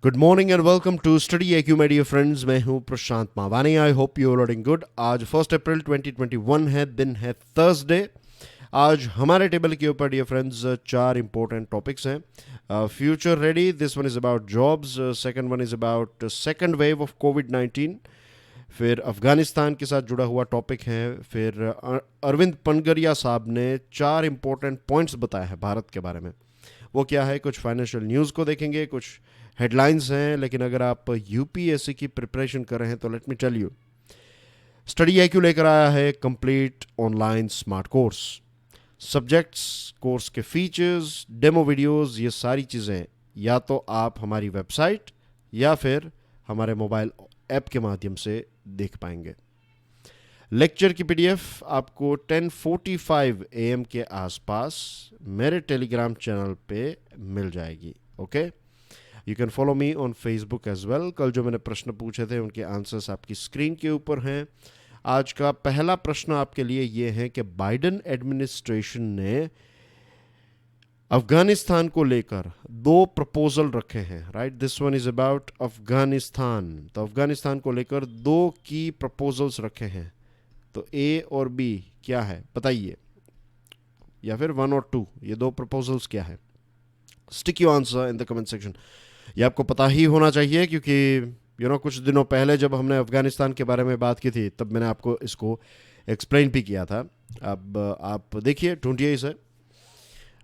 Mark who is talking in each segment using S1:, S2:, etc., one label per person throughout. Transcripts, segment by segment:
S1: Good morning and welcome to study IQ my dear friends. मैं हूं Prashant Mawani. I hope you are doing good. आज 1 अप्रैल 2021 है, दिन है थर्सडे। आज हमारे टेबल के ऊपर डियर फ्रेंड्स चार इंपॉर्टेंट टॉपिक्स हैं। Future ready, this one is about jobs. Second one is about second wave of कोविड-19। फिर अफगानिस्तान के साथ जुड़ा हुआ टॉपिक है। फिर अरविंद पनगरिया साहब ने चार इंपॉर्टेंट पॉइंट्स बताए हैं भारत के बारे में। वो क्या है, कुछ फाइनेंशियल न्यूज़ को देखेंगे, कुछ हेडलाइंस हैं। लेकिन अगर आप यूपीएससी की प्रिपरेशन कर रहे हैं तो let me tell you, study IQ लेकर आया है complete online smart course. Subjects, course के फीचर्स, डेमो वीडियोस, ये सारी चीज़ें या तो आप हमारी वेबसाइट या फिर हमारे मोबाइल ऐप के माध्यम से देख पाएंगे। लेक्चर की पीडीएफ आपको 10:45 AM के आसपास मेरे टेलीग्राम चैनल पे मिल जाएगी। Okay, you can follow me on Facebook as well. कल जो मैंने प्रश्न पूछे थे उनके आंसर्स आपकी स्क्रीन के ऊपर हैं। आज का पहला प्रश्न आपके लिए ये है कि बाइडेन एडमिनिस्ट्रेशन ने अफगानिस्तान को लेकर दो प्रपोजल रखे हैं। Right, this one is about Afghanistan. तो अफगानिस्तान को लेकर दो की प्रपोजल्स रखे हैं। तो ए और बी क्या है बताइए, या फिर 1 और 2, ये दो प्रपोजल्स क्या है? Stick your answer in the comment section. ये आपको पता ही होना चाहिए क्योंकि कुछ दिनों पहले जब हमने अफगानिस्तान के बारे में बात की थी तब मैंने आपको इसको एक्सप्लेन भी किया था। अब आप देखिए, ढूंढिए इसे।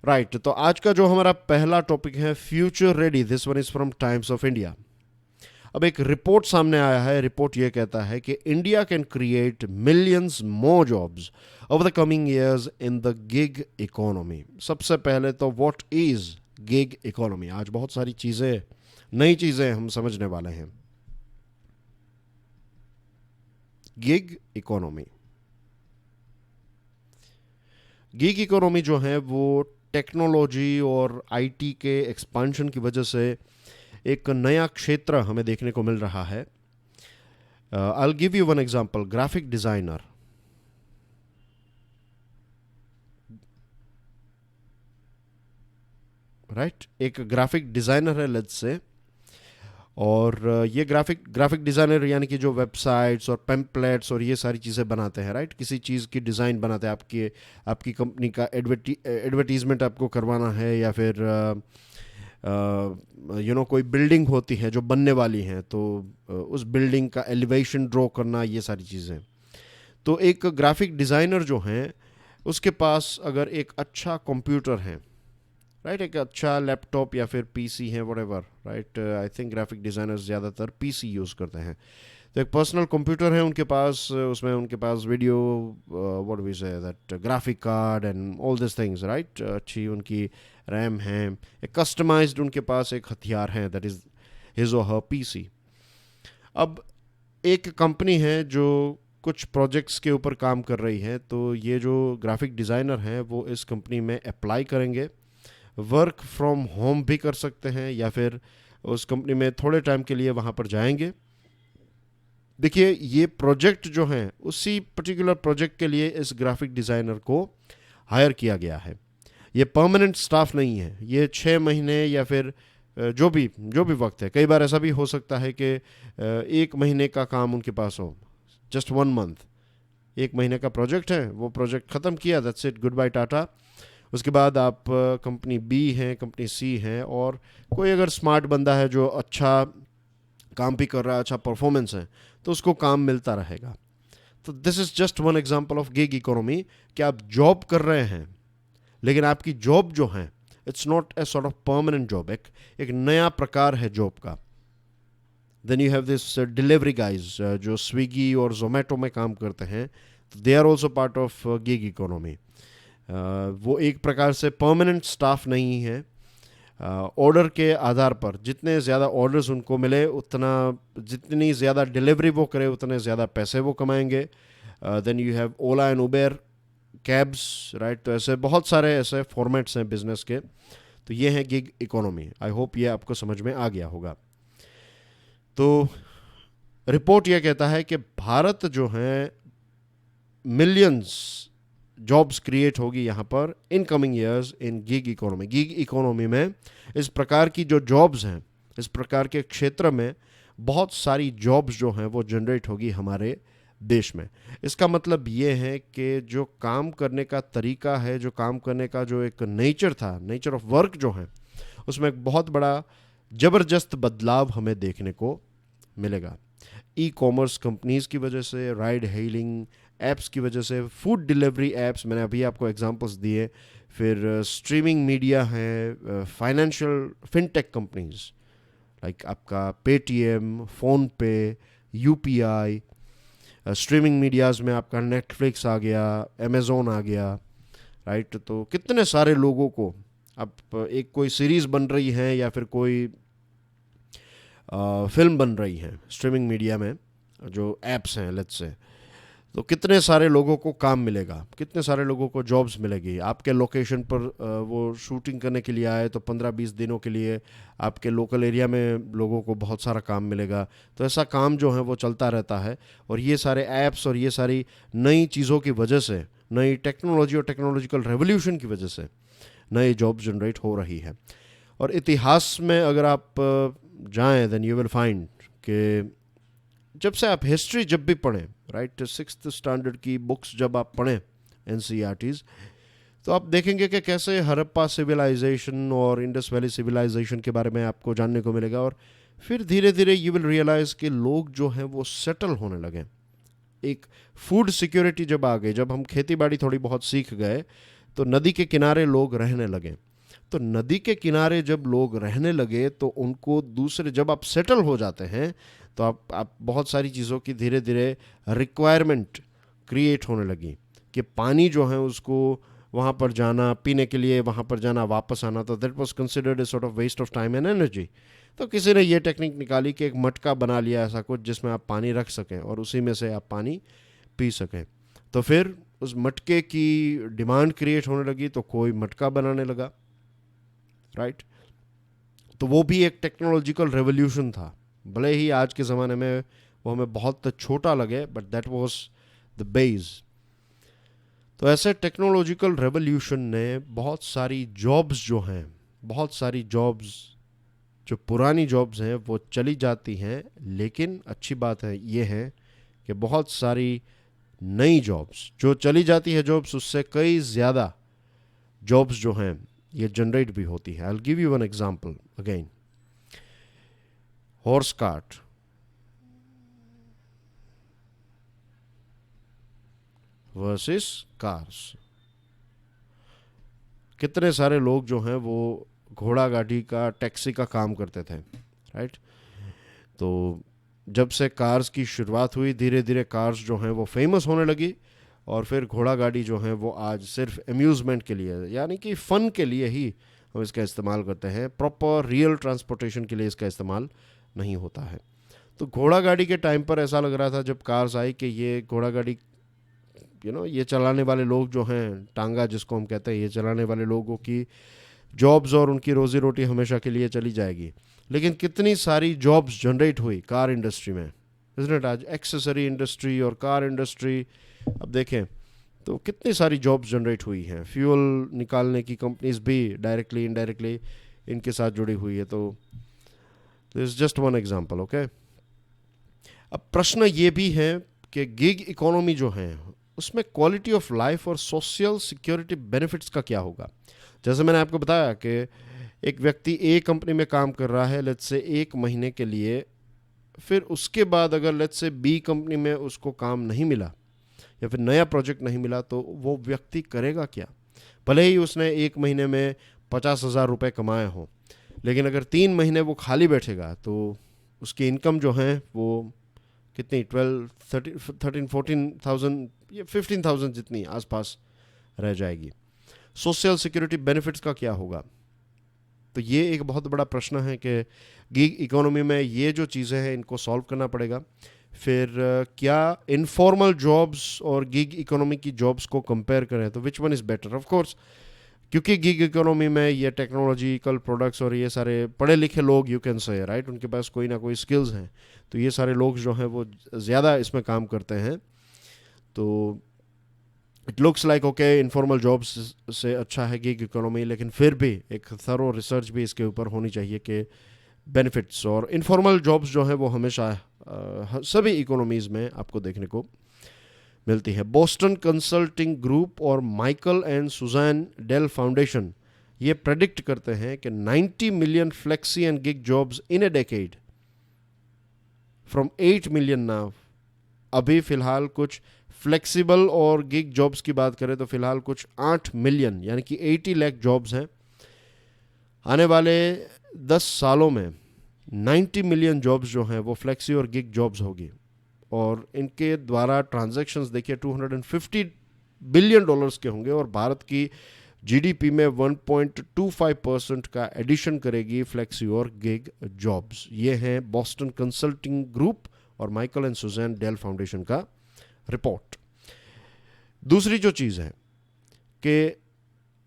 S1: राइट, तो आज का जो हमारा पहला टॉपिक है future ready, this one is from times of India. अब एक रिपोर्ट सामने आया है। रिपोर्ट ये कहता है कि India can create millions more jobs over the coming years in the gig economy. सबसे पहले तो व्हाट इज गिग इकोनॉमी? आज बहुत सारी चीज़ें, नई चीज़ें हम समझने वाले हैं। गिग इकोनॉमी, गिग इकोनॉमी जो है वो टेक्नोलॉजी और आईटी के एक्सपांशन की वजह से एक नया क्षेत्र हमें देखने को मिल रहा है। I will give you one example. Graphic designer, right, एक ग्राफिक डिजाइनर है लेट्स से, और ये ग्राफिक डिज़ाइनर यानी कि जो वेबसाइट्स और पेम्पलेट्स और ये सारी चीज़ें बनाते हैं। राइट, किसी चीज़ की डिज़ाइन बनाते हैं, आपकी कंपनी का एडवर्टीजमेंट आपको करवाना है, या फिर कोई बिल्डिंग होती है जो बनने वाली है तो उस बिल्डिंग का एलिवेशन ड्रॉ करना, ये सारी चीज़ें। तो एक ग्राफिक डिज़ाइनर जो हैं उसके पास अगर एक अच्छा कंप्यूटर है, राइट, एक अच्छा लैपटॉप या फिर पीसी है, whatever, right, I think graphic designers ज़्यादातर पीसी यूज़ करते हैं। तो एक पर्सनल कंप्यूटर है उनके पास, उसमें उनके पास video, what we say that, graphic card and all this things, right, अच्छी उनकी रैम है, एक कस्टमाइज्ड उनके पास एक हथियार है, दैट इज़ हिज और हर पीसी। अब एक कंपनी है जो कुछ प्रोजेक्ट्स के ऊपर काम कर रही है, तो ये जो ग्राफिक डिज़ाइनर हैं वो इस कंपनी में अप्लाई करेंगे। वर्क फ्रॉम होम भी कर सकते हैं या फिर उस कंपनी में थोड़े टाइम के लिए वहाँ पर जाएंगे। देखिए, ये प्रोजेक्ट जो हैं उसी पर्टिकुलर प्रोजेक्ट के लिए इस ग्राफिक डिज़ाइनर को हायर किया गया है। ये परमानेंट स्टाफ नहीं है। ये 6 महीने या फिर जो भी वक्त है, कई बार ऐसा भी हो सकता है कि 1 महीने का काम उनके पास हो, जस्ट 1 मंथ। 1 महीने का प्रोजेक्ट है, वो प्रोजेक्ट ख़त्म किया, that's it, good bye tata. उसके बाद आप कंपनी बी हैं, कंपनी सी हैं, और कोई अगर स्मार्ट बंदा है जो अच्छा काम भी कर रहा है, अच्छा परफॉर्मेंस है, तो उसको काम मिलता रहेगा। तो this is just one example of gig economy कि आप जॉब कर रहे हैं लेकिन आपकी जॉब जो है it's not a sort of permanent job, एक नया प्रकार है जॉब का। Then you have this delivery guys जो स्विगी और जोमेटो में काम करते हैं, they are also part of gig economy. वो एक प्रकार से परमानेंट स्टाफ नहीं है। ऑर्डर के आधार पर जितने ज़्यादा ऑर्डर्स उनको मिले उतना, जितनी ज़्यादा डिलीवरी वो करे उतने ज़्यादा पैसे वो कमाएंगे। Then you have Ola and Uber cabs, right. तो ऐसे बहुत सारे ऐसे फॉर्मेट्स हैं बिजनेस के। तो ये है गिग इकोनॉमी। आई होप ये आपको समझ में आ गया होगा। तो रिपोर्ट ये कहता है कि भारत जो है मिलियंस जॉब्स क्रिएट होगी यहाँ पर in coming years in gig economy. Gig economy में इस प्रकार की जो जॉब्स हैं इस प्रकार के क्षेत्र में बहुत सारी जॉब्स जो हैं वो जनरेट होगी हमारे देश में। इसका मतलब ये है कि जो काम करने का तरीका है, जो काम करने का जो एक नेचर था, नेचर ऑफ वर्क जो है, उसमें एक बहुत बड़ा ज़बरदस्त बदलाव हमें देखने को मिलेगा। ई कॉमर्स कंपनीज़ की वजह से, राइड हेलिंग ऐप्स की वजह से, फूड डिलीवरी ऐप्स, मैंने अभी आपको एग्जांपल्स दिए, फिर स्ट्रीमिंग मीडिया है, फाइनेंशियल फिनटेक कंपनीज लाइक आपका पेटीएम, फ़ोन पे, यूपीआई, स्ट्रीमिंग मीडियाज़ में आपका नेटफ्लिक्स आ गया, अमेज़ोन आ गया, राइट। तो कितने सारे लोगों को अब एक कोई सीरीज़ बन रही है या फिर कोई फिल्म बन रही है स्ट्रीमिंग मीडिया में, जो एप्स हैं लेट्स से, तो कितने सारे लोगों को काम मिलेगा, कितने सारे लोगों को जॉब्स मिलेगी। आपके लोकेशन पर वो शूटिंग करने के लिए आए तो 15-20 दिनों के लिए आपके लोकल एरिया में लोगों को बहुत सारा काम मिलेगा। तो ऐसा काम जो है वो चलता रहता है, और ये सारे ऐप्स और ये सारी नई चीज़ों की वजह से, नई टेक्नोलॉजी और टेक्नोलॉजिकल रेवोल्यूशन की वजह से नई जॉब जनरेट हो रही है। और इतिहास में अगर आप जाएँ देन यू विल फाइंड कि जब से आप हिस्ट्री जब भी पढ़ें, राइट, 6th स्टैंडर्ड की बुक्स जब आप पढ़ें एनसीईआरटीज़, तो आप देखेंगे कि कैसे हड़प्पा सिविलाइजेशन और इंडस वैली सिविलाइजेशन के बारे में आपको जानने को मिलेगा। और फिर धीरे धीरे यू विल रियलाइज़ कि लोग जो हैं वो सेटल होने लगे। एक फूड सिक्योरिटी जब आ गई, जब हम खेती बाड़ी थोड़ी बहुत सीख गए, तो नदी के किनारे लोग रहने लगे। तो नदी के किनारे जब लोग रहने लगे तो उनको दूसरे, जब आप सेटल हो जाते हैं तो आप बहुत सारी चीज़ों की धीरे धीरे रिक्वायरमेंट क्रिएट होने लगी कि पानी जो है उसको वहाँ पर जाना, पीने के लिए वहाँ पर जाना, वापस आना, तो that was considered a sort of waste of time and energy. तो किसी ने ये टेक्निक निकाली कि एक मटका बना लिया ऐसा कुछ जिसमें आप पानी रख सकें और उसी में से आप पानी पी सकें। तो फिर उस मटके की डिमांड क्रिएट होने लगी, तो कोई मटका बनाने लगा, राइट। तो वो भी एक टेक्नोलॉजिकल रेवोल्यूशन था, भले ही आज के ज़माने में वो हमें बहुत छोटा लगे, but that was the base. तो ऐसे टेक्नोलॉजिकल रेवोल्यूशन ने बहुत सारी जॉब्स जो हैं, बहुत सारी जॉब्स जो पुरानी जॉब्स हैं वो चली जाती हैं, लेकिन अच्छी बात है ये है कि बहुत सारी नई जॉब्स जो चली जाती है जॉब्स, उससे कई ज़्यादा जॉब्स जो हैं ये जनरेट भी होती है। I will give you one example again, horse cart, versus cars. कितने सारे लोग जो हैं वो घोड़ा गाड़ी का, टैक्सी का काम करते थे, राइट। तो जब से कार्स की शुरुआत हुई, धीरे धीरे कार्स जो हैं वो फेमस होने लगी, और फिर घोड़ा गाड़ी जो है वो आज सिर्फ अम्यूज़मेंट के लिए, यानी कि फ़न के लिए ही हम इसका इस्तेमाल करते हैं, प्रॉपर रियल ट्रांसपोर्टेशन के लिए इसका इस्तेमाल नहीं होता है। तो घोड़ा गाड़ी के टाइम पर ऐसा लग रहा था जब कार्स आई कि ये घोड़ा गाड़ी, ये चलाने वाले लोग जो हैं, टांगा जिसको हम कहते हैं, ये चलाने वाले लोगों की जॉब्स और उनकी रोज़ी रोटी हमेशा के लिए चली जाएगी। लेकिन कितनी सारी जॉब्स जनरेट हुई कार इंडस्ट्री में, इसलिए आज एक्सेसरी इंडस्ट्री और कार इंडस्ट्री, अब देखें तो कितनी सारी जॉब्स जनरेट हुई हैं। फ्यूल निकालने की कंपनीज भी डायरेक्टली इनडायरेक्टली इनके साथ जुड़ी हुई है। तो this just one example, okay. अब प्रश्न ये भी है कि गिग इकोनॉमी जो है उसमें क्वालिटी ऑफ लाइफ और सोशल सिक्योरिटी बेनिफिट्स का क्या होगा। जैसे मैंने आपको बताया कि एक व्यक्ति ए कंपनी में काम कर रहा है लेट्स से 1 महीने के लिए, फिर उसके बाद अगर लेट्स से बी कंपनी में उसको काम नहीं मिला या फिर नया प्रोजेक्ट नहीं मिला, तो वो व्यक्ति करेगा क्या। भले ही उसने 1 महीने में 50,000 रुपये कमाए हों, लेकिन अगर 3 महीने वो खाली बैठेगा तो उसकी इनकम जो है वो कितनी 13-14,000 या 15,000 जितनी आसपास रह जाएगी। सोशल सिक्योरिटी बेनिफिट्स का क्या होगा। तो ये एक बहुत बड़ा प्रश्न है कि गिग इकोनॉमी में ये जो चीज़ें हैं इनको सॉल्व करना पड़ेगा। फिर क्या इनफॉर्मल जॉब्स और गिग इकोनॉमी की जॉब्स को कंपेयर करें तो which one is better. Of course क्योंकि गिग इकोनॉमी में ये टेक्नोलॉजिकल प्रोडक्ट्स और ये सारे पढ़े लिखे लोग, यू कैन से, राइट, उनके पास कोई ना कोई स्किल्स हैं, तो ये सारे लोग जो हैं वो ज़्यादा इसमें काम करते हैं। तो it looks like okay informal jobs से अच्छा है गिग इकोनॉमी, लेकिन फिर भी एक थरो रिसर्च भी इसके ऊपर होनी चाहिए कि बेनिफिट्स। और इनफॉर्मल जॉब्स जो हैं वो हमेशा सभी इकोनॉमीज़ में आपको देखने को मिलती है। बोस्टन कंसल्टिंग ग्रुप और Michael and Susan Dell Foundation ये प्रेडिक्ट करते हैं कि 90 million flexi and gig jobs in a decade from 8 million now. अभी फिलहाल कुछ फ्लेक्सिबल और गिग जॉब्स की बात करें तो फिलहाल कुछ 8 मिलियन यानी कि 80 लाख जॉब्स हैं। आने वाले 10 सालों में 90 मिलियन जॉब्स जो हैं वो फ्लेक्सी और गिग जॉब्स होगी, और इनके द्वारा ट्रांजैक्शंस देखिए 250 बिलियन डॉलर्स के होंगे, और भारत की जीडीपी में 1.25% का एडिशन करेगी फ्लेक्सी और गिग जॉब्स। ये हैं बॉस्टन कंसल्टिंग ग्रुप और Michael and Susan Dell Foundation का रिपोर्ट। दूसरी जो चीज़ है कि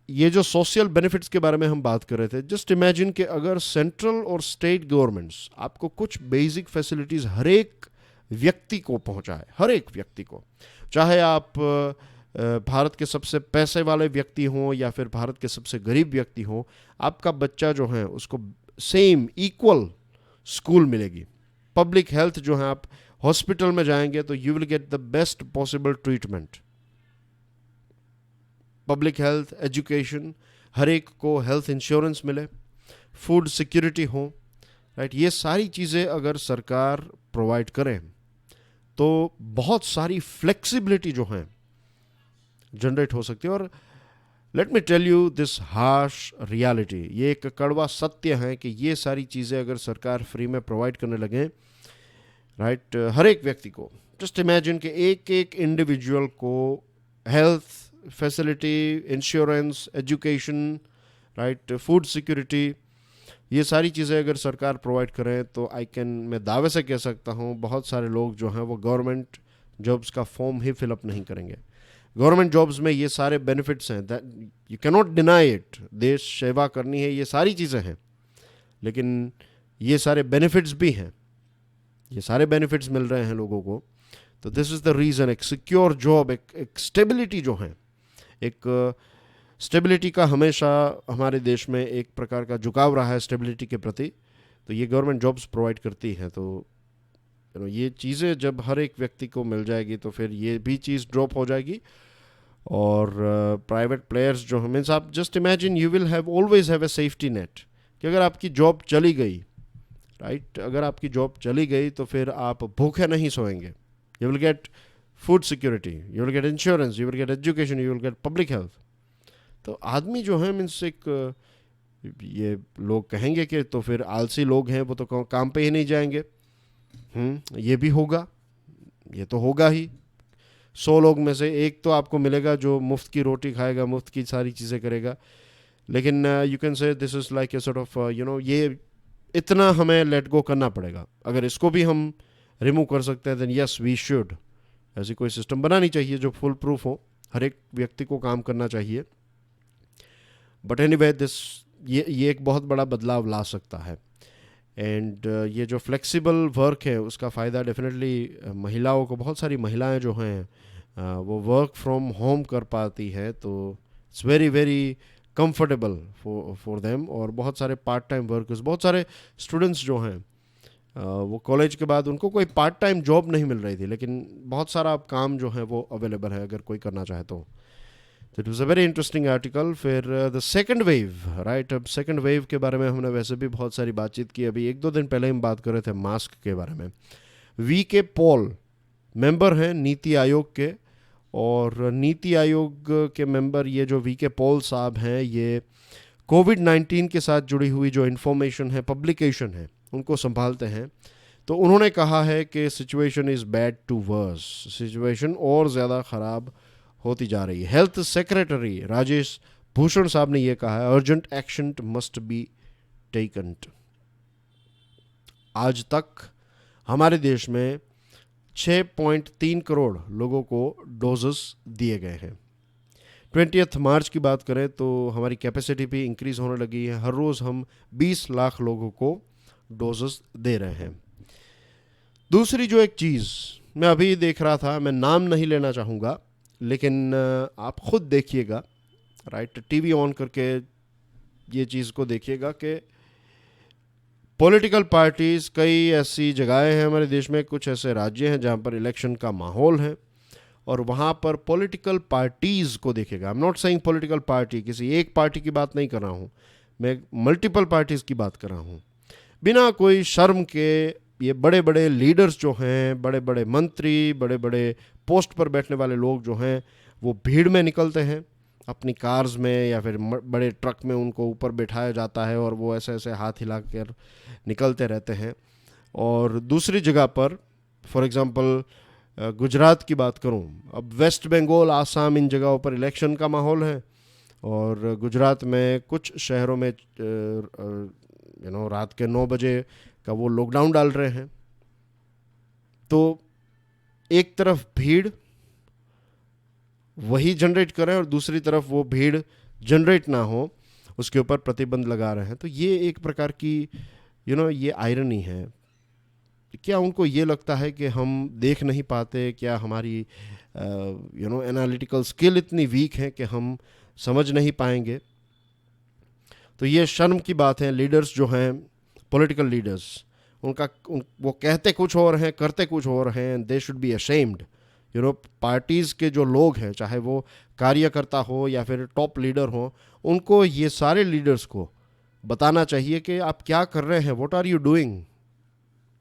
S1: ये जो सोशल बेनिफिट्स के बारे में हम बात कर रहे थे, जस्ट इमेजिन कि अगर सेंट्रल और स्टेट गवर्नमेंट्स आपको कुछ बेसिक फैसिलिटीज़ हर एक व्यक्ति को पहुंचाए, हर एक व्यक्ति को, चाहे आप भारत के सबसे पैसे वाले व्यक्ति हों या फिर भारत के सबसे गरीब व्यक्ति हों, आपका बच्चा जो है उसको सेम इक्वल स्कूल मिलेगी। पब्लिक हेल्थ जो है, आप हॉस्पिटल में जाएंगे तो you will get the best possible treatment. Public health, education, हर एक को हेल्थ इंश्योरेंस मिले, फूड सिक्योरिटी हो, राइट, ये सारी चीज़ें अगर सरकार प्रोवाइड करें तो बहुत सारी फ्लेक्सिबिलिटी जो है जनरेट हो सकती है। और let me tell you this harsh reality, ये एक कड़वा सत्य है कि ये सारी चीज़ें अगर सरकार फ्री में प्रोवाइड करने लगे, राइट, हर एक व्यक्ति को, जस्ट इमेजिन कि एक एक इंडिविजुअल को health facility, insurance, education, right, food security, ये सारी चीज़ें अगर सरकार प्रोवाइड करें तो मैं दावे से कह सकता हूँ बहुत सारे लोग जो हैं वो गवर्नमेंट जॉब्स का फॉर्म ही फिलअप नहीं करेंगे। गवर्नमेंट जॉब्स में ये सारे बेनिफिट्स हैं, that you can not deny it. देश सेवा करनी है, ये सारी चीज़ें हैं, लेकिन ये सारे बेनिफिट्स भी हैं, ये सारे बेनिफिट्स मिल रहे हैं लोगों को। तो दिस इज़ द रीज़न। एक सिक्योर जॉब, एक स्टेबिलिटी जो है, एक स्टेबिलिटी का हमेशा हमारे देश में एक प्रकार का झुकाव रहा है स्टेबिलिटी के प्रति, तो ये गवर्नमेंट जॉब्स प्रोवाइड करती हैं। तो ये चीज़ें जब हर एक व्यक्ति को मिल जाएगी तो फिर ये भी चीज़ ड्रॉप हो जाएगी। और प्राइवेट प्लेयर्स जो मीन्स, आप just imagine you will have always have a safety net, कि अगर आपकी जॉब चली गई, राइट, अगर आपकी जॉब चली गई तो फिर आप भूखे नहीं सोएंगे। You will get food security, you will get insurance, you will get education, you will get public health. तो आदमी जो है मीन्स एक, ये लोग कहेंगे कि तो फिर आलसी लोग हैं वो तो काम पे ही नहीं जाएंगे। ये भी होगा, ये तो होगा ही। 100 लोग में से एक तो आपको मिलेगा जो मुफ्त की रोटी खाएगा, मुफ्त की सारी चीज़ें करेगा। लेकिन you can say this is like a sort of ये इतना हमें लेट गो करना पड़ेगा। अगर इसको भी हम रिमूव कर सकते हैं देन यस वी शुड। ऐसी कोई सिस्टम बनानी चाहिए जो फुल प्रूफ हो, हर एक व्यक्ति को काम करना चाहिए। बट एनीवे दिस, ये एक बहुत बड़ा बदलाव ला सकता है। एंड ये जो फ्लेक्सिबल वर्क है उसका फ़ायदा डेफिनेटली महिलाओं को, बहुत सारी महिलाएं जो हैं वो वर्क फ्रॉम होम कर पाती है, तो it's very very comfortable for them. और बहुत सारे पार्ट टाइम वर्कर्स, बहुत सारे स्टूडेंट्स जो हैं वो कॉलेज के बाद उनको कोई पार्ट टाइम जॉब नहीं मिल रही थी, लेकिन बहुत सारा अब काम जो है वो अवेलेबल है अगर कोई करना चाहे तो। It was a very interesting article. फिर द सेकंड वेव, राइट, अब सेकंड वेव के बारे में हमने वैसे भी बहुत सारी बातचीत की। अभी 1-2 दिन पहले हम बात कर रहे थे मास्क के बारे में। वी.के. पॉल मेंबर हैं नीति आयोग के, और नीति आयोग के मेंबर ये जो वी.के. पॉल साहब हैं, ये कोविड-19 के साथ जुड़ी हुई जो इन्फॉर्मेशन है, पब्लिकेशन है, उनको संभालते हैं। तो उन्होंने कहा है कि situation is bad to worse, situation और ज़्यादा ख़राब होती जा रही है। हेल्थ सेक्रेटरी राजेश भूषण साहब ने यह कहा है, urgent action must be taken. आज तक हमारे देश में 6.3 करोड़ लोगों को डोजेस दिए गए हैं। 20 मार्च की बात करें तो हमारी कैपेसिटी भी इंक्रीज़ होने लगी है। हर रोज़ हम 20 लाख लोगों को डोजेस दे रहे हैं। दूसरी जो एक चीज़ मैं अभी देख रहा था, मैं नाम नहीं लेना चाहूँगा, लेकिन आप ख़ुद देखिएगा, राइट, टीवी ऑन करके ये चीज़ को देखिएगा कि पॉलिटिकल पार्टीज़, कई ऐसी जगहें हैं हमारे देश में, कुछ ऐसे राज्य हैं जहाँ पर इलेक्शन का माहौल है और वहाँ पर पॉलिटिकल पार्टीज़ को देखेगा। I am not saying political party, किसी एक पार्टी की बात नहीं कर रहा हूँ, मैं मल्टीपल पार्टीज़ की बात कर रहा हूँ। बिना कोई शर्म के ये बड़े बड़े लीडर्स जो हैं, बड़े बड़े मंत्री, बड़े बड़े पोस्ट पर बैठने वाले लोग जो हैं, वो भीड़ में निकलते हैं अपनी कार्स में या फिर बड़े ट्रक में, उनको ऊपर बैठाया जाता है और वो ऐसे ऐसे हाथ हिला कर निकलते रहते हैं। और दूसरी जगह पर फॉर एग्ज़ाम्पल गुजरात की बात करूं, अब वेस्ट बंगाल, आसाम, इन जगहों पर इलेक्शन का माहौल है और गुजरात में कुछ शहरों में रात के 9 बजे का वो लॉकडाउन डाल रहे हैं। तो एक तरफ भीड़ वही जनरेट करें और दूसरी तरफ वो भीड़ जनरेट ना हो, उसके ऊपर प्रतिबंध लगा रहे हैं। तो ये एक प्रकार की ये आयरनी है। क्या उनको ये लगता है कि हम देख नहीं पाते? क्या हमारी एनालिटिकल स्किल इतनी वीक है कि हम समझ नहीं पाएंगे? तो ये शर्म की बात है। लीडर्स जो हैं, पॉलिटिकल लीडर्स, वो कहते कुछ और हैं, करते कुछ और हैं। They should be ashamed. Parties के जो लोग हैं, चाहे वो कार्यकर्ता हो या फिर टॉप लीडर हो, उनको, ये सारे लीडर्स को बताना चाहिए कि आप क्या कर रहे हैं, व्हाट आर यू डूइंग।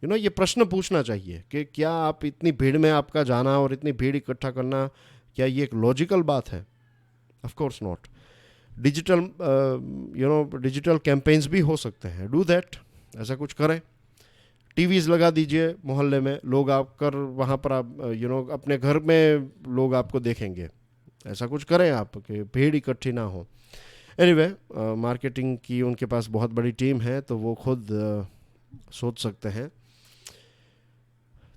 S1: ये प्रश्न पूछना चाहिए कि क्या आप इतनी भीड़ में आपका जाना और इतनी भीड़ इकट्ठा करना, क्या ये एक लॉजिकल बात है? Of course not. Digital campaigns भी हो सकते हैं, डू दैट, ऐसा कुछ करें। टीवीज़ लगा दीजिए मोहल्ले में, लोग आकर वहाँ पर आप अपने घर में लोग आपको देखेंगे। ऐसा कुछ करें आप कि भीड़ इकट्ठी ना हो। एनीवे, मार्केटिंग की उनके पास बहुत बड़ी टीम है, तो वो खुद सोच सकते हैं।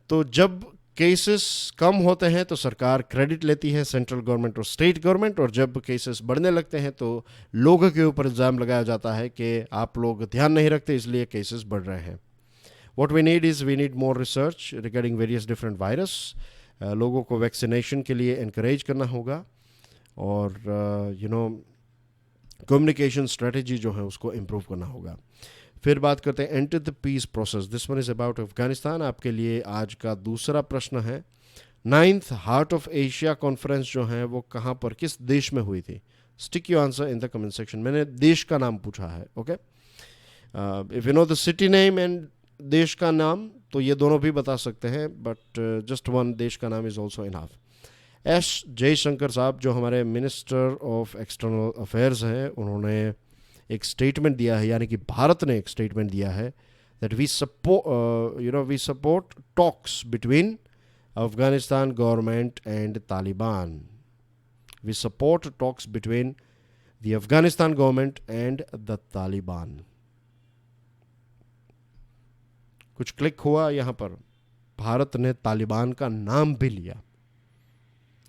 S1: तो जब केसेस कम होते हैं तो सरकार क्रेडिट लेती है, सेंट्रल गवर्नमेंट और स्टेट गवर्नमेंट, और जब केसेस बढ़ने लगते हैं तो लोगों के ऊपर इल्ज़ाम लगाया जाता है कि आप लोग ध्यान नहीं रखते, इसलिए केसेस बढ़ रहे हैं। What we need is we need more research regarding various different virus. लोगों को वैक्सीनेशन के लिए encourage करना होगा और कम्युनिकेशन स्ट्रेटजी जो है उसको इम्प्रूव करना होगा। फिर बात करते हैं enter the peace process. This one is about Afghanistan. आपके लिए आज का दूसरा प्रश्न है, 9th heart of Asia conference जो है वो कहाँ पर, किस देश में हुई थी? Stick your answer in the comment section. मैंने देश का नाम पूछा है, okay. If you know the city name and देश का नाम तो ये दोनों भी बता सकते हैं, बट जस्ट वन देश का नाम is also enough. S Jaishankar साहब जो हमारे मिनिस्टर ऑफ एक्सटर्नल अफेयर्स हैं, उन्होंने एक स्टेटमेंट दिया है, यानी कि भारत ने एक स्टेटमेंट दिया है that we support talks between Afghanistan government and Taliban. We support talks between the Afghanistan government and the Taliban. कुछ क्लिक हुआ यहाँ पर, भारत ने तालिबान का नाम भी लिया।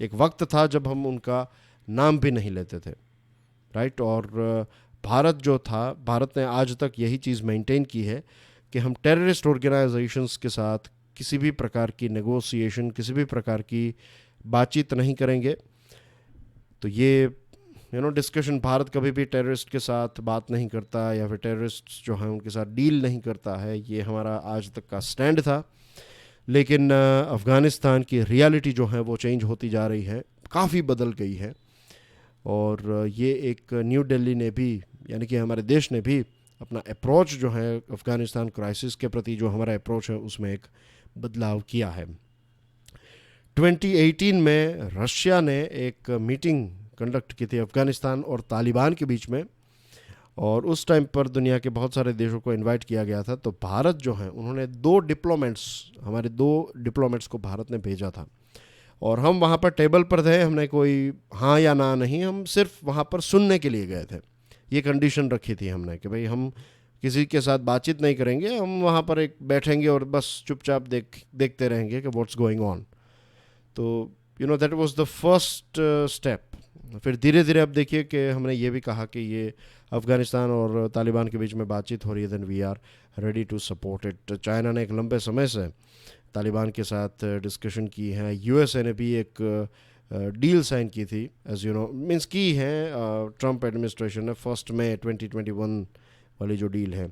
S1: एक वक्त था जब हम उनका नाम भी नहीं लेते थे, राइट। और भारत जो था, भारत ने आज तक यही चीज़ मेंटेन की है कि हम टेररिस्ट ऑर्गेनाइजेशंस के साथ किसी भी प्रकार की नेगोशिएशन, किसी भी प्रकार की बातचीत नहीं करेंगे। तो ये डिस्कशन, भारत कभी भी टेररिस्ट के साथ बात नहीं करता या फिर टेररिस्ट जो हैं उनके साथ डील नहीं करता है, ये हमारा आज तक का स्टैंड था। लेकिन अफ़गानिस्तान की रियलिटी जो है वो चेंज होती जा रही है, काफ़ी बदल गई है। और ये एक न्यू दिल्ली ने भी, यानी कि हमारे देश ने भी अपना अप्रोच जो है अफ़गानिस्तान क्राइसिस के प्रति, जो हमारा अप्रोच है उसमें एक बदलाव किया है। 2018 में रशिया ने एक मीटिंग कंडक्ट की थी अफ़गानिस्तान और तालिबान के बीच में, और उस टाइम पर दुनिया के बहुत सारे देशों को इनवाइट किया गया था। तो भारत जो है, उन्होंने हमारे दो डिप्लोमेट्स को भारत ने भेजा था, और हम वहाँ पर टेबल पर थे। हमने कोई हाँ या ना नहीं, हम सिर्फ वहाँ पर सुनने के लिए गए थे। ये कंडीशन रखी थी हमने कि भाई हम किसी के साथ बातचीत नहीं करेंगे, हम वहाँ पर एक बैठेंगे और बस चुपचाप देखते रहेंगे कि व्हाट्स गोइंग ऑन। तो that was the first step. फिर धीरे धीरे अब देखिए कि हमने ये भी कहा कि ये अफ़गानिस्तान और तालिबान के बीच में बातचीत हो रही है, then we are ready to support it. China ने एक लंबे समय से तालिबान के साथ डिस्कशन की है। यूएसए ने भी एक डील साइन की थी, एज यू नो, मीन्स की है ट्रंप एडमिनिस्ट्रेशन ने 1 मई 2021 वाली जो डील है।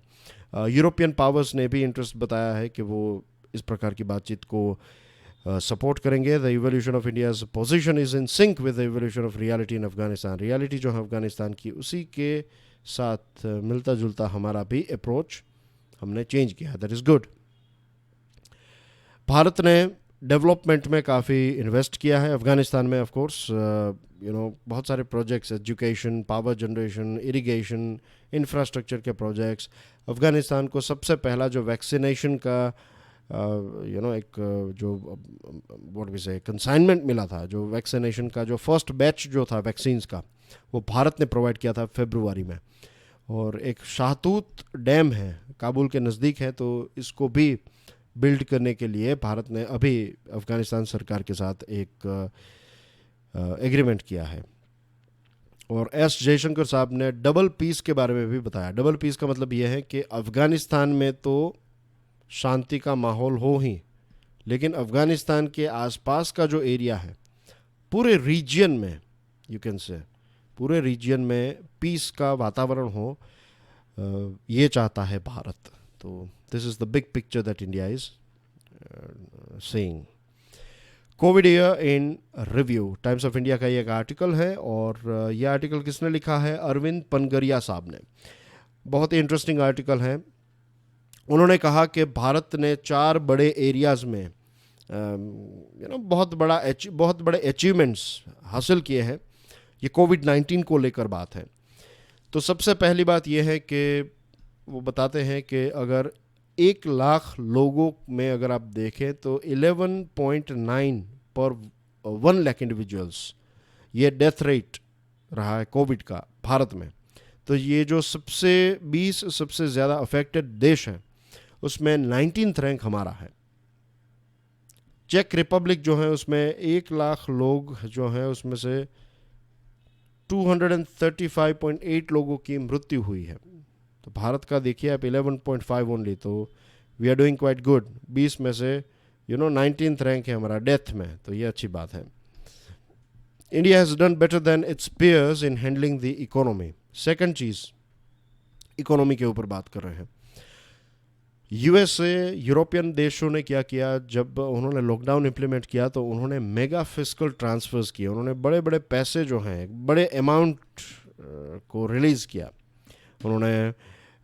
S1: यूरोपियन पावर्स ने भी इंटरेस्ट बताया है कि वो इस प्रकार की बातचीत को सपोर्ट करेंगे। The evolution of India's position is in sync with the evolution of reality in Afghanistan. Reality जो है अफगानिस्तान की, उसी के साथ मिलता जुलता हमारा भी अप्रोच हमने चेंज किया। That is good. भारत ने डेवलपमेंट में काफ़ी इन्वेस्ट किया है अफ़गानिस्तान में। ऑफ कोर्स बहुत सारे projects, education, power generation, irrigation, infrastructure के प्रोजेक्ट्स। अफ़गानिस्तान को सबसे पहला जो वैक्सीनेशन का एक जो व्हाट वी से कंसाइनमेंट मिला था, जो वैक्सीनेशन का जो फर्स्ट बैच जो था वैक्सीन्स का, वो भारत ने प्रोवाइड किया था फरवरी में। और एक शाहतूत डैम है, काबुल के नज़दीक है, तो इसको भी बिल्ड करने के लिए भारत ने अभी अफ़गानिस्तान सरकार के साथ एक एग्रीमेंट किया है। और एस जयशंकर साहब ने डबल पीस के बारे में भी बताया। डबल पीस का मतलब यह है कि अफ़गानिस्तान में तो शांति का माहौल हो ही, लेकिन अफ़गानिस्तान के आसपास का जो एरिया है, पूरे रीजन में, यू कैन से पूरे रीजन में पीस का वातावरण हो, ये चाहता है भारत। तो this is the big picture that India is seeing. Covid year in review, times of India का ये एक आर्टिकल है, और ये आर्टिकल किसने लिखा है? अरविंद पनगरिया साहब ने। बहुत ही इंटरेस्टिंग आर्टिकल है। उन्होंने कहा कि भारत ने 4 बड़े एरियाज़ में बहुत बड़े अचीवमेंट्स हासिल किए हैं। ये कोविड-19 को लेकर बात है। तो सबसे पहली बात यह है कि वो बताते हैं कि अगर 1 लाख लोगों में अगर आप देखें तो 11.9 पर 1 लाख इंडिविजुअल्स ये डेथ रेट रहा है कोविड का भारत में। तो ये जो 20 सबसे ज़्यादा अफेक्टेड देश हैं, उसमें 19th रैंक हमारा है। चेक रिपब्लिक जो है उसमें 1 लाख लोग जो हैं, उसमें से 235.8 लोगों की मृत्यु हुई है। तो भारत का देखिए आप 11.5 ओनली, तो we are doing quite good. 20 में से 19th रैंक है हमारा डेथ में, तो ये अच्छी बात है। India has done better than it's pairs in handling the economy. Second cheese, economy के ऊपर बात कर रहे हैं। यूएसए, यूरोपियन देशों ने क्या किया, जब उन्होंने लॉकडाउन इम्प्लीमेंट किया तो उन्होंने मेगा फिस्कल ट्रांसफर्स किए। उन्होंने बड़े बड़े पैसे जो हैं, बड़े अमाउंट को रिलीज़ किया उन्होंने।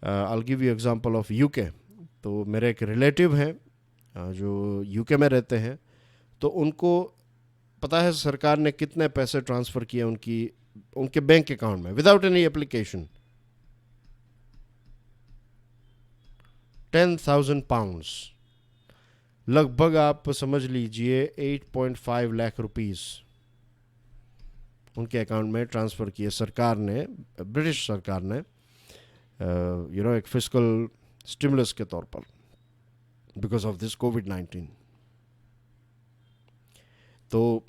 S1: I give you example of UK. तो मेरे एक रिलेटिव हैं जो यूके में रहते हैं, तो उनको पता है सरकार ने कितने पैसे ट्रांसफ़र किए उनके बैंक अकाउंट में विदाउट एनी एप्लीकेशन। 10,000 पाउंड्स, लगभग आप समझ लीजिए 8.5 लाख रुपीस उनके अकाउंट में ट्रांसफ़र किए सरकार ने, ब्रिटिश सरकार ने, एक फिस्कल स्टिमुलस के तौर पर, बिकॉज ऑफ दिस कोविड-19। तो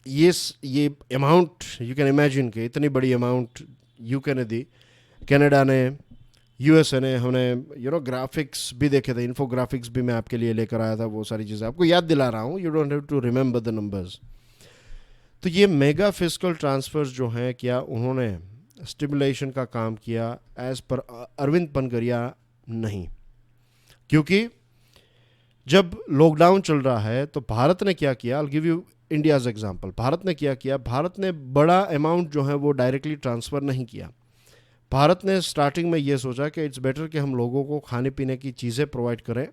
S1: ये अमाउंट यू कैन इमेजिन कि इतनी बड़ी अमाउंट यूके ने दी, कनाडा ने, यूएसए ने। हमने ग्राफिक्स भी देखे थे, इन्फोग्राफिक्स भी मैं आपके लिए लेकर आया था। वो सारी चीज़ें आपको याद दिला रहा हूँ, you don't have to remember the numbers. तो ये मेगा फिस्कल ट्रांसफर्स जो हैं, क्या उन्होंने स्टिमुलेशन का काम किया एज पर अरविंद पनगरिया? नहीं, क्योंकि जब लॉकडाउन चल रहा है तो भारत ने क्या किया, I will give you India's example. Bharat ने क्या किया, भारत ने बड़ा अमाउंट जो है वो डायरेक्टली ट्रांसफ़र नहीं किया। भारत ने स्टार्टिंग में ये सोचा कि इट्स बेटर कि हम लोगों को खाने पीने की चीज़ें प्रोवाइड करें,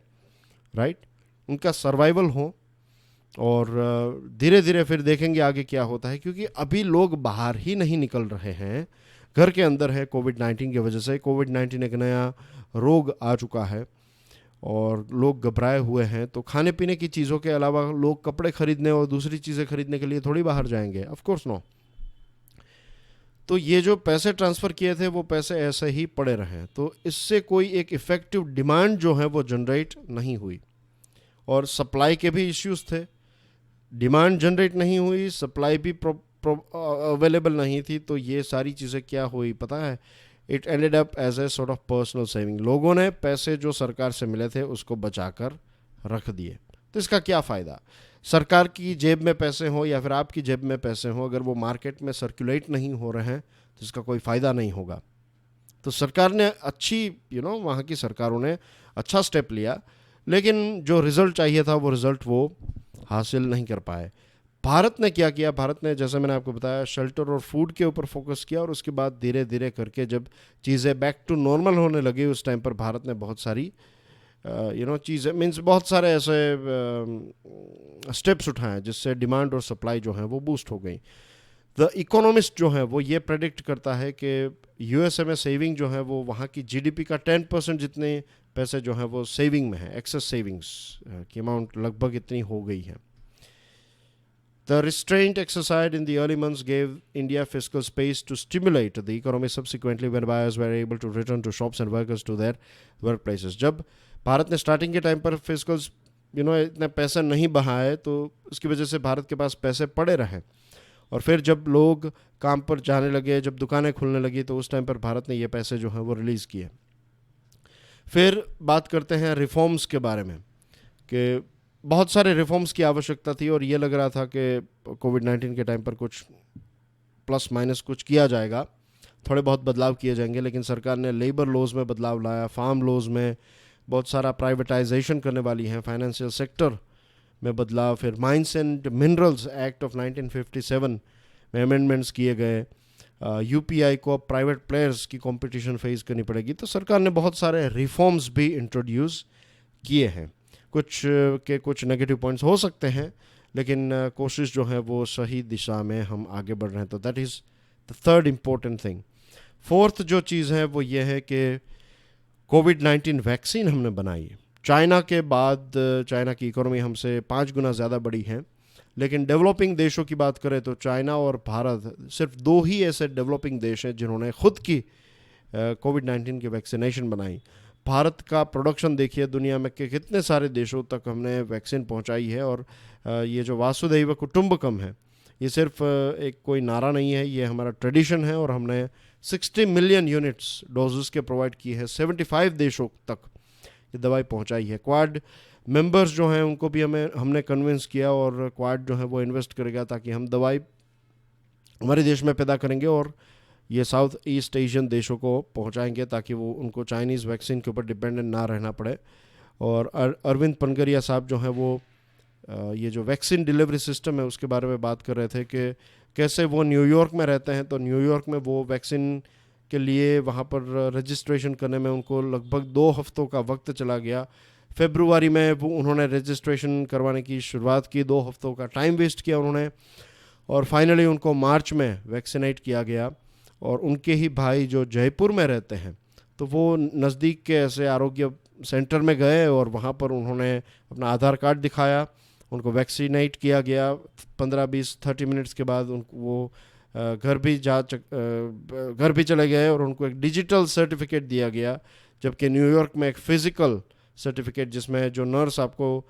S1: राइट, उनका सर्वाइवल हो, और धीरे धीरे फिर देखेंगे आगे क्या होता है। क्योंकि अभी लोग बाहर ही नहीं निकल रहे हैं, घर के अंदर है कोविड-19 की वजह से। कोविड-19 एक नया रोग आ चुका है और लोग घबराए हुए हैं। तो खाने पीने की चीज़ों के अलावा लोग कपड़े खरीदने और दूसरी चीज़ें खरीदने के लिए थोड़ी बाहर जाएंगे, ऑफ कोर्स नो। तो ये जो पैसे ट्रांसफ़र किए थे वो पैसे ऐसे ही पड़े रहे, तो इससे कोई एक इफ़ेक्टिव डिमांड जो है वो जनरेट नहीं हुई। और सप्लाई के भी इश्यूज थे, डिमांड जनरेट नहीं हुई, सप्लाई भी अवेलेबल नहीं थी। तो ये सारी चीज़ें क्या हुई पता है, it ended up as a sort of personal saving. लोगों ने पैसे जो सरकार से मिले थे उसको बचाकर रख दिए। तो इसका क्या फ़ायदा? सरकार की जेब में पैसे हो या फिर आपकी जेब में पैसे हो, अगर वो मार्केट में सर्कुलेट नहीं हो रहे हैं तो इसका कोई फ़ायदा नहीं होगा। तो सरकार ने अच्छी वहाँ की सरकारों ने अच्छा स्टेप लिया, लेकिन जो रिज़ल्ट चाहिए था वो रिज़ल्ट वो हासिल नहीं कर पाए। भारत ने क्या किया, भारत ने जैसे मैंने आपको बताया शेल्टर और फूड के ऊपर फोकस किया, और उसके बाद धीरे धीरे करके जब चीज़ें बैक टू नॉर्मल होने लगी उस टाइम पर भारत ने बहुत सारी चीज़ें मीन्स बहुत सारे ऐसे स्टेप्स उठाए जिससे डिमांड और सप्लाई जो है वो बूस्ट हो गई। द इकोनॉमिस्ट जो है वो ये प्रेडिक्ट करता है कि यूएसए में सेविंग जो है वो वहाँ की जीडीपी का 10% जितने पैसे जो है वो सेविंग में है, एक्सेस सेविंग्स की अमाउंट लगभग इतनी हो गई है। The restraint exercised in the early months gave India fiscal space to stimulate the economy subsequently when buyers were able to return to shops and workers to their workplaces. जब भारत ने starting के time पर फिस्कल्स इतने पैसे नहीं बहाए तो उसकी वजह से भारत के पास पैसे पड़े रहे, और फिर जब लोग काम पर जाने लगे, जब दुकानें खुलने लगी, तो उस टाइम पर भारत ने ये पैसे जो हैं वो रिलीज़ किए। फिर बात करते हैं रिफॉर्म्स के बारे में कि बहुत सारे रिफॉर्म्स की आवश्यकता थी, और ये लग रहा था कि कोविड-19 के टाइम पर कुछ प्लस माइनस कुछ किया जाएगा, थोड़े बहुत बदलाव किए जाएंगे, लेकिन सरकार ने लेबर लॉज में बदलाव लाया, फार्म लॉज में बहुत सारा प्राइवेटाइजेशन करने वाली है, फाइनेंशियल सेक्टर में बदलाव, फिर mines and minerals act of 1957 में अमेंडमेंट्स किए गए। यूपीआई को अब प्राइवेट प्लेयर्स की कंपटीशन फेस करनी पड़ेगी, तो सरकार ने बहुत सारे रिफॉर्म्स भी इंट्रोड्यूस किए हैं। कुछ नेगेटिव पॉइंट्स हो सकते हैं, लेकिन कोशिश जो है वो सही दिशा में हम आगे बढ़ रहे हैं, तो that is the third important thing. Fourth जो चीज़ है वो ये है कि कोविड-19 वैक्सीन हमने बनाई। चाइना के बाद चाइना की इकोनॉमी हमसे 5 गुना ज़्यादा बड़ी है, लेकिन डेवलपिंग देशों की बात करें तो चाइना और भारत सिर्फ 2 ही ऐसे डेवलपिंग देश हैं जिन्होंने खुद की कोविड-19 की वैक्सीनेशन बनाई। भारत का प्रोडक्शन देखिए दुनिया में कि कितने सारे देशों तक हमने वैक्सीन पहुंचाई है, और ये जो वासुदैव कुटुंबकम है ये सिर्फ एक कोई नारा नहीं है, ये हमारा ट्रेडिशन है, और हमने 60 मिलियन यूनिट्स डोजेस के प्रोवाइड की है, 75 देशों तक ये दवाई पहुंचाई है। क्वाड मेंबर्स जो हैं उनको भी हमने कन्विंस किया, और क्वाड जो है वो इन्वेस्ट करेगा ताकि हम दवाई हमारे देश में पैदा करेंगे और ये साउथ ईस्ट एशियन देशों को पहुंचाएंगे ताकि वो उनको चाइनीज़ वैक्सीन के ऊपर डिपेंडेंट ना रहना पड़े। और अरविंद पनगरिया साहब जो हैं वो ये जो वैक्सीन डिलीवरी सिस्टम है उसके बारे में बात कर रहे थे कि कैसे वो न्यूयॉर्क में रहते हैं, तो न्यूयॉर्क में वो वैक्सीन के लिए वहाँ पर रजिस्ट्रेशन करने में उनको लगभग 2 हफ्तों का वक्त चला गया। फरवरी में वो उन्होंने रजिस्ट्रेशन करवाने की शुरुआत की, 2 हफ्तों का टाइम वेस्ट किया उन्होंने, और फाइनली उनको मार्च में वैक्सीनेट किया गया। और उनके ही भाई जो जयपुर में रहते हैं तो वो नज़दीक के ऐसे आरोग्य सेंटर में गए और वहाँ पर उन्होंने अपना आधार कार्ड दिखाया, उनको वैक्सीनेट किया गया। 15-20-30 मिनट्स के बाद उनको वो घर भी चले गए और उनको एक डिजिटल सर्टिफिकेट दिया गया, जबकि न्यूयॉर्क में एक फ़िज़िकल सर्टिफिकेट जिसमें जो नर्स आपको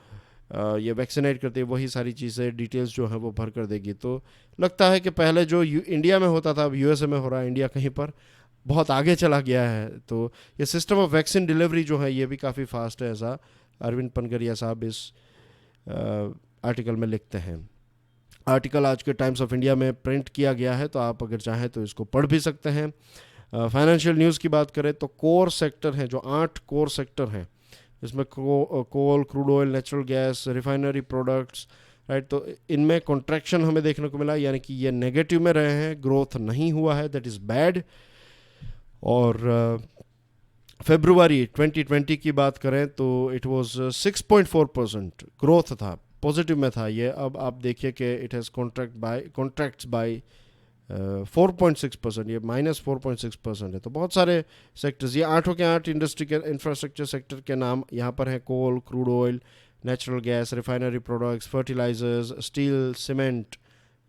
S1: ये वैक्सीनेट करती है वही सारी चीज़ें डिटेल्स जो हैं वो भर कर देगी। तो लगता है कि पहले जो इंडिया में होता था अब यूएसए में हो रहा है, इंडिया कहीं पर बहुत आगे चला गया है। तो ये सिस्टम ऑफ वैक्सीन डिलीवरी जो है ये भी काफ़ी फास्ट है, ऐसा अरविंद पनगरिया साहब इस आर्टिकल में लिखते हैं। आर्टिकल आज के टाइम्स ऑफ इंडिया में प्रिंट किया गया है, तो आप अगर चाहें तो इसको पढ़ भी सकते हैं। फाइनेंशियल न्यूज़ की बात करें तो कोर सेक्टर हैं, जो 8 कोर सेक्टर हैं, इसमें coal, crude oil, natural gas, refinery products, right, तो इनमें कॉन्ट्रैक्शन हमें देखने को मिला, यानी कि ये नेगेटिव में रहे हैं, ग्रोथ नहीं हुआ है, दैट इज़ बैड। और फरवरी 2020 की बात करें तो इट वाज 6.4% ग्रोथ था, पॉजिटिव में था ये। अब आप देखिए कि इट हैज़ कॉन्ट्रैक्ट्स बाय 4.6%, ये -4.6% है। तो बहुत सारे सेक्टर्स, ये 8 के 8 इंडस्ट्री के इंफ्रास्ट्रक्चर सेक्टर के नाम यहाँ पर हैं: coal, crude oil, natural gas, refinery products, fertilisers, steel, cement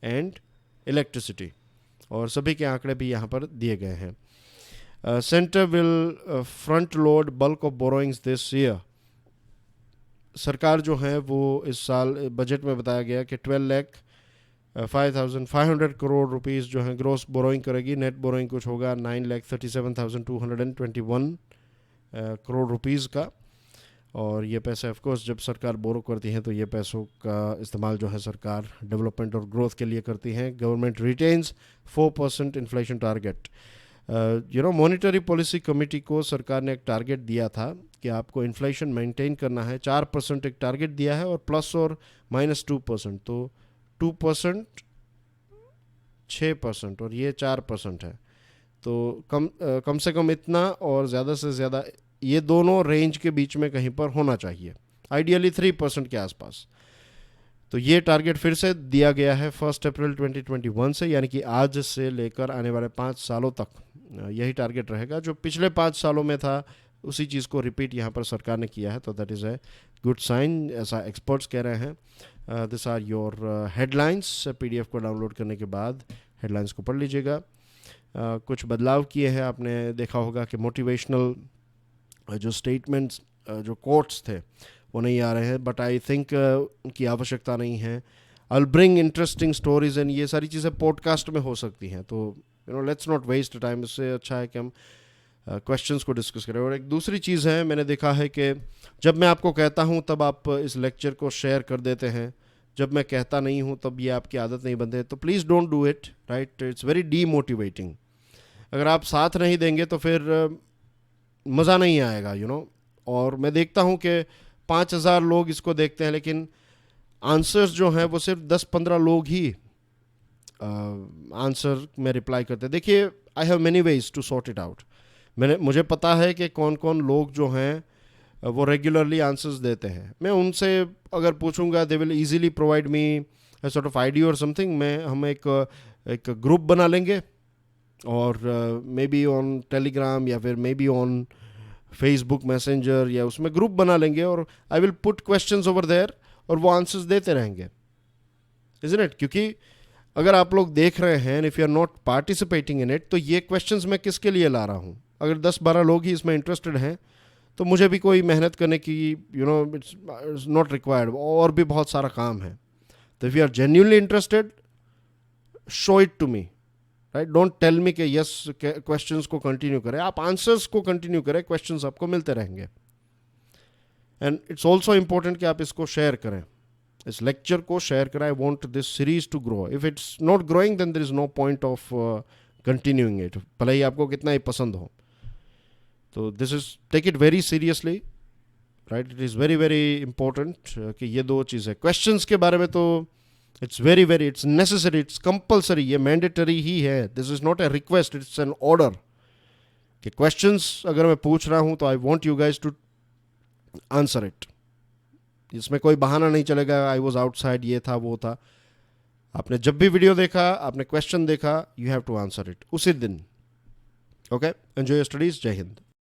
S1: and electricity, और सभी के आंकड़े भी यहाँ पर दिए गए हैं। Centre will front load bulk of borrowings this year. सरकार जो है वो इस साल बजट में बताया गया कि 12,05,500 करोड़ रुपीस जो है ग्रोस बोरोइंग करेगी। नेट बोरोइंग कुछ होगा 9,37,221 करोड़ रुपीस का। और ये पैसे ऑफ कोर्स जब सरकार बोरो करती है तो ये पैसों का इस्तेमाल जो है सरकार डेवलपमेंट और ग्रोथ के लिए करती हैं। Government retains 4% inflation target. Monetary policy committee को सरकार ने एक टारगेट दिया था कि आपको इन्फ्लेशन मेंटेन करना है, 4% एक टारगेट दिया है, और प्लस और -2%, तो 2%, 6% और ये 4% है। तो कम से कम इतना और ज़्यादा से ज़्यादा ये दोनों रेंज के बीच में कहीं पर होना चाहिए, आइडियली 3% के आसपास। तो ये टारगेट फिर से दिया गया है 1 अप्रैल 2021 से, यानी कि आज से लेकर आने वाले 5 सालों तक यही टारगेट रहेगा। जो पिछले 5 सालों में था उसी चीज़ को रिपीट यहाँ पर सरकार ने किया है, तो that is a good sign, ऐसा एक्सपर्ट्स कह रहे हैं। This are your headlines. PDF को डाउनलोड करने के बाद हेडलाइंस को पढ़ लीजिएगा। कुछ बदलाव किए हैं, आपने देखा होगा कि मोटिवेशनल जो स्टेटमेंट्स, जो कोट्स थे वो नहीं आ रहे हैं, बट आई थिंक उनकी आवश्यकता नहीं है। I will bring interesting stories and ये सारी चीज़ें पॉडकास्ट में हो सकती हैं, तो लेट्स नॉट वेस्ट टाइम। इससे अच्छा है कि हम क्वेश्चंस को डिस्कस करें। और एक दूसरी चीज़ है, मैंने देखा है कि जब मैं आपको कहता हूँ तब आप इस लेक्चर को शेयर कर देते हैं, जब मैं कहता नहीं हूँ तब ये आपकी आदत नहीं बनती है, तो please don't do it, right? It's very demotivating. अगर आप साथ नहीं देंगे तो फिर मज़ा नहीं आएगा। और मैं देखता हूँ कि 5,000 लोग इसको देखते हैं, लेकिन आंसर्स जो हैं वो सिर्फ 10-15 लोग ही आंसर में रिप्लाई करते हैं। देखिए, I have many ways to sort it out. मुझे पता है कि कौन कौन लोग जो हैं वो रेगुलरली आंसर्स देते हैं। मैं उनसे अगर पूछूंगा, they will easily provide me A sort of ID और समथिंग। हम एक ग्रुप बना लेंगे, और मे बी ऑन टेलीग्राम या फिर maybe on Facebook messenger, या उसमें ग्रुप बना लेंगे, और I will put questions over there, और वो आंसर्स देते रहेंगे, इज़न्ट इट? क्योंकि अगर आप लोग देख रहे हैं, if you are not participating in it, तो ये क्वेश्चंस मैं किसके लिए ला रहा हूँ? अगर 10-12 लोग ही इसमें इंटरेस्टेड हैं तो मुझे भी कोई मेहनत करने की इट्स नॉट रिक्वायर्ड, और भी बहुत सारा काम है। तो if you are genuinely interested, show it to me, right? Don't tell me कि यस क्वेश्चंस को कंटिन्यू करें, आप आंसर्स को कंटिन्यू करें, क्वेश्चंस आपको मिलते रहेंगे। एंड इट्स ऑल्सो इंपॉर्टेंट कि आप इसको शेयर करें, इस लेक्चर को शेयर करें। I want this series to grow. If it's not growing then there is no point of continuing it, भले ही आपको कितना ही पसंद हो। तो this is, take it very seriously, right? It is very very important कि ये दो चीज़ें, क्वेश्चंस के बारे में तो it's very very, it's necessary, it's compulsory, ये मैंडेटरी ही है। This is not a request, it's an order कि क्वेश्चंस अगर मैं पूछ रहा हूँ तो I want you guys to answer it. इसमें कोई बहाना नहीं चलेगा, आई वॉज आउटसाइड, ये था वो था। आपने जब भी वीडियो देखा, आपने क्वेश्चन देखा, you have to answer it उसी दिन। Okay, enjoy your studies. जय हिंद।